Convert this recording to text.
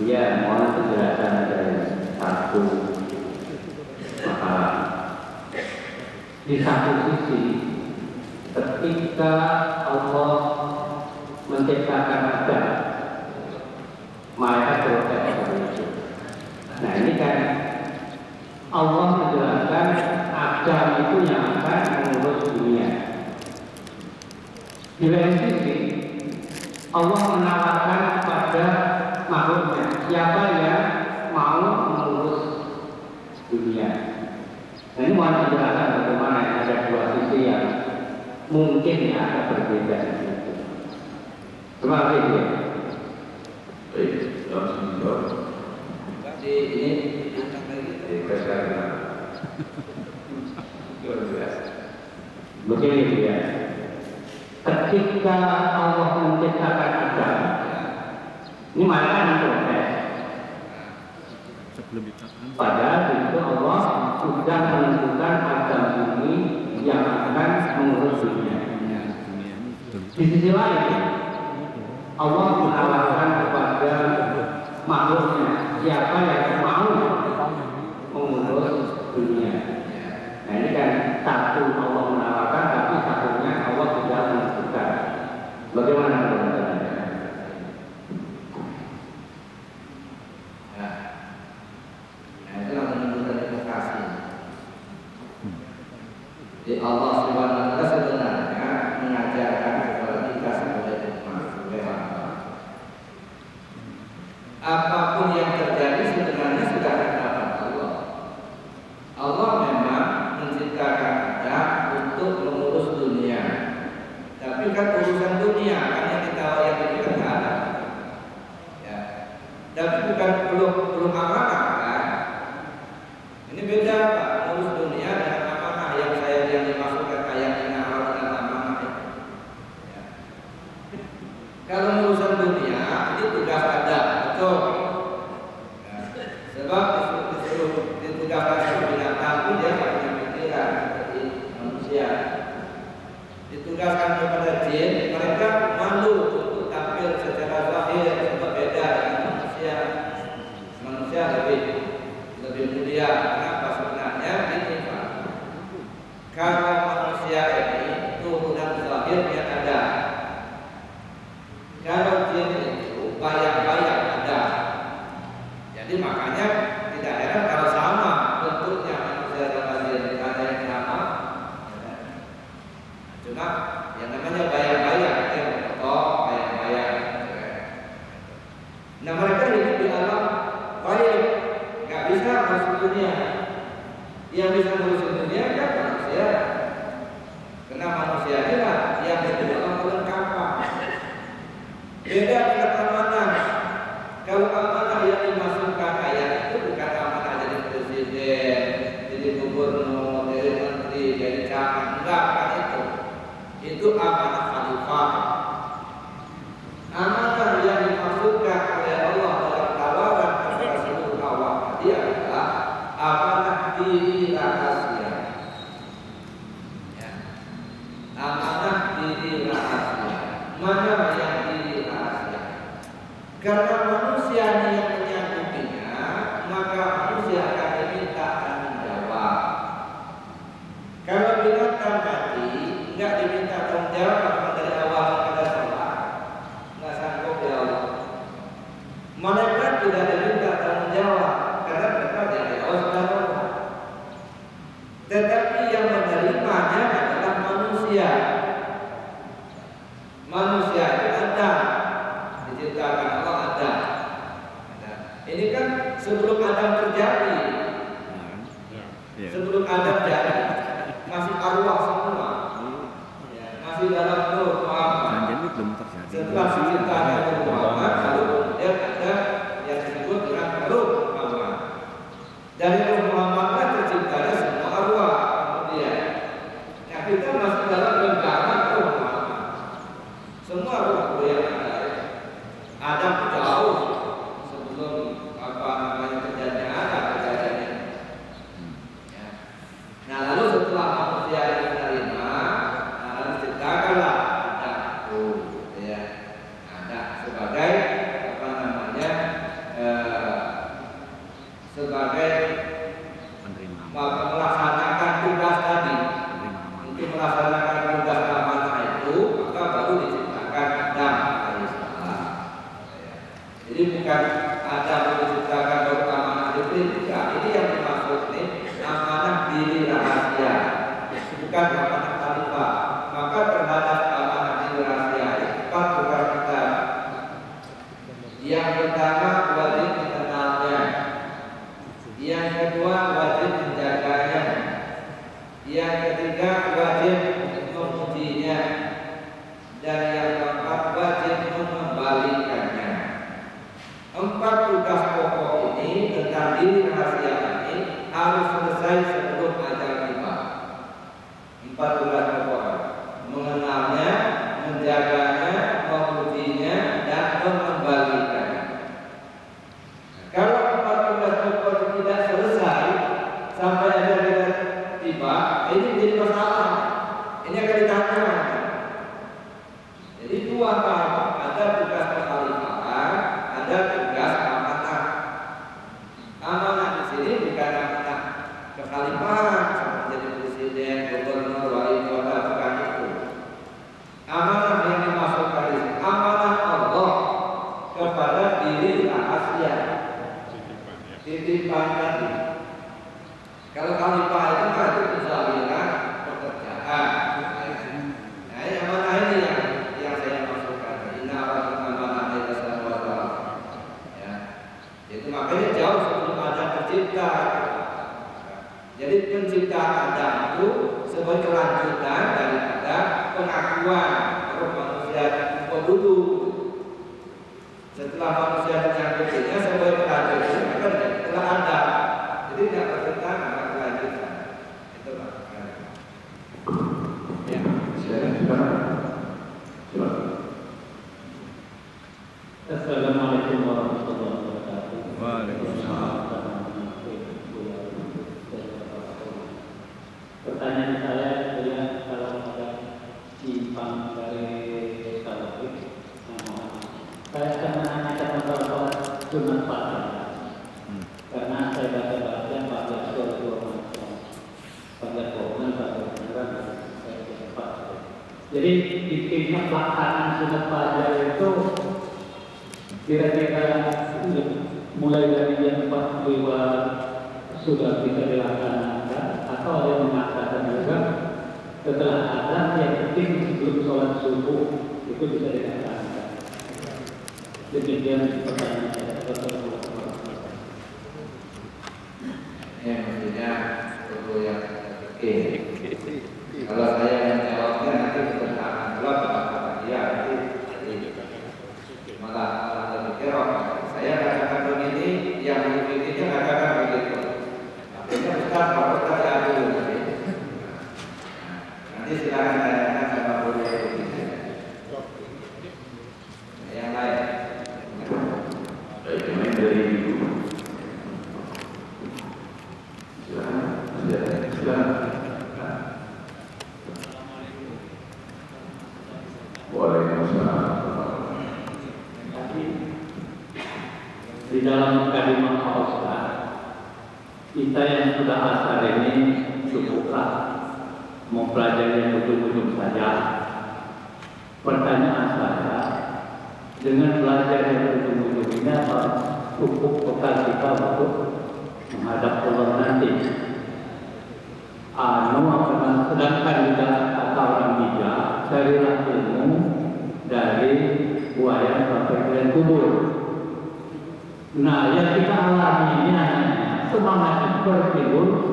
Dia mohon penjelasan dari satu masalah. Di satu sisi, ketika Allah menciptakan Adam, malaikat protes seperti itu. Nah ini kan Allah menjelaskan Adam itu yang akan mengurus dunia. Di lain sisi, Allah menawarkan kepada makhluknya siapa yang mau mengurus dunia. Nah ini mohon penjelasan bagaimana ada dua sisi yang mungkin ada berbeda. Terima kasih. Baik, langsung dijawab. Di ini begini ya. Ketika Allah menciptakan Adam, ini malaikat protes. Padahal itu Allah sudah menentukan Adam ini yang akan mengurus dunia. Di sisi lain, Allah menawarkan kepada makhluknya siapa yang mau mengurus dunia. Nah ini kan satu Allah menawarkan, tapi satunya Allah tidak menentukan. Bagaimana menurut Anda? Nah, itu yang menunjukkan investasi. Jadi Allah Subhanahu wa taala sebenarnya mengajarkan kepada kita sebagai umat, sebagai hamba. Apapun yang terjadi sebenarnya sudah ada Allah. Allah memang menciptakan Adam untuk mengurus dunia. Tapi kan urusan dunia kan yang dipikirkan ke Adam. Ya. Tapi bukan belum amanah kan? Ini beda Pak, ngurus dunia dengan amanah yang dimaksudkan ayat ini amanah dan amanah. Ya. Kalau urusan dunia ini tugas Adam, betul. Ya. Sebab ditugaskan sebagai binatang pun dia tidak punya pikiran seperti manusia. Ditugaskan kepada jin, mereka malu untuk tampil secara zahir sebab beda dengan manusia. Manusia lebih mulia. Kenapa sebenarnya ini Pak? Karena manusia ini turunan zahirnya ada. Kalau jin itu bayang-bayang ada. Jadi makanya tidak heran kalau sama bentuknya manusia dan jin ada yang sama. Cuma yang namanya bayang-bayang yang berfoto bayang-bayang. Nah mereka hidup di alam bayang, nggak bisa masuk dunia. Yang bisa masuk dunia kan manusia. Karena manusia inilah yang hidup dalam kelengkapan. Beda dengan amanah. Kalau amanah yang dimasukkan ayat itu bukan amanah jadi presiden, jadi gubernur, jadi menteri, jadi camat, enggak kan itu. Itu amanah khalifah. Amanah yang dimaksudkan oleh Allah dalam tawaran kepada seluruh awam tadi adalah amanah diri rahasia. Ya. Amanah diri rahasia. Mana yang diri rahasia? Karena manusia yang menyanggupinya, maka manusia akan diminta tanggung jawab. Kalau binatang mati, enggak diminta tanggung jawab dari awal pada sholat, enggak sanggup ya Allah. Malaikat tidak diminta tanggung jawab karena mereka dari Allah Subhanahu. Tetapi yang menerimanya adalah manusia. Manusia itu ada, diciptakan Allah ada. Ini kan sebelum Adam terjadi, sebelum Adam jadi masih arwah semua. Masih dalam Nur Muhammad. Setelah diciptakan Nur Muhammad, lalu kemudian ada yang disebut dengan Nur Muhammad. Dari Nur Muhammad terciptanya semua arwah. Kemudian, nah kita masih dalam genggaman Nur Muhammad. Semua arwah yang ada jauh sebelum kejadiannya ada kejadiannya. Ya. Nah lalu setelah manusia yang menerima, lalu diciptakanlah ada, ya, ada. Jadi bukan ada menciptakan baru amanah diri, tidak. Ini yang dimaksud nih amanah diri rahasia, bukan amanah khalifah. Maka terhadap amanah diri rahasia empat bukan kita. Yang pertama wajib mengenalnya, yang kedua wajib menjaganya, yang ketiga wajib memujinya, dan yang keempat wajib mengembalikannya. Empat tugas pokok ini tentang diri rahasia ini harus selesai sebelum ajal tiba. Empat tugas pokok: mengenalnya, menjaganya, memujinya, dan mengembalikannya. Kalau empat tugas pokok tidak selesai sampai ajal tiba, ini jadi masalah. Ini akan ditanya. Jadi dua hal, ada tugas kekhalifahan, ada tugas amanah. Amanah di sini bukan amanah kekhalifahan seperti jadi presiden, gubernur, wali kota, bukan itu. Amanah yang dimaksudkan di sini amanah Allah kepada diri rahasia. Titipan tadi. Kalau khalifah itu kan itu misalnya pekerjaan. Nah, yang mana ini yang saya maksudkan? Inna amanah itu salah. Ya. Itu makanya jauh sebelum ada pencipta. Jadi penciptaan Adam itu sebagai kelanjutan daripada pengakuan roh manusia dulu. Setelah manusia menyangkutinya sebagai kelanjutan, maka setelah ada. Jadi tidak bertentangan dengan kelanjutan. Itu Pak. Ya. Silakan. Assalamualaikum warahmatullahi wabarakatuh. Waalaikumsalam. Pertanyaan saya adalah kalau ada simpang dari salafik, saya akan menanyakan masalah sholat sunat fardu. Karena saya baca-baca pada suatu pada komen pada beneran saya cepat. Jadi bikinnya pelaksanaan sunat fardu itu kira-kira mulai dari jam 4 lewat sudah bisa dilaksanakan, atau ada yang mengatakan juga setelah azan yang penting sebelum sholat subuh itu bisa dilaksanakan. Demikian pertanyaan saya. Maksudnya itu yang kalau saya menjawabnya nanti bertahan pula kata dia nanti malah lebih kerok. Saya katakan begini, yang begininya katakan begitu. Akhirnya Ustaz, Pak Ustaz ya dulu nanti silakan tanyakan sama guru yang lain. Baik, ini dari Ibu. Silakan. Waalaikumsalam. Di dalam kalimat Al-Quran, kita yang sudah asal ini cukuplah mempelajari ujung-ujung saja. Pertanyaan saya, dengan belajar yang ujung-ujung ini apa cukup bekal kita untuk menghadap Allah nanti? Sedangkan di dalam kata orang bijak, carilah ilmu dari buaya sampai ke kubur. Nah, yang kita alami ini hanya semangat bertidur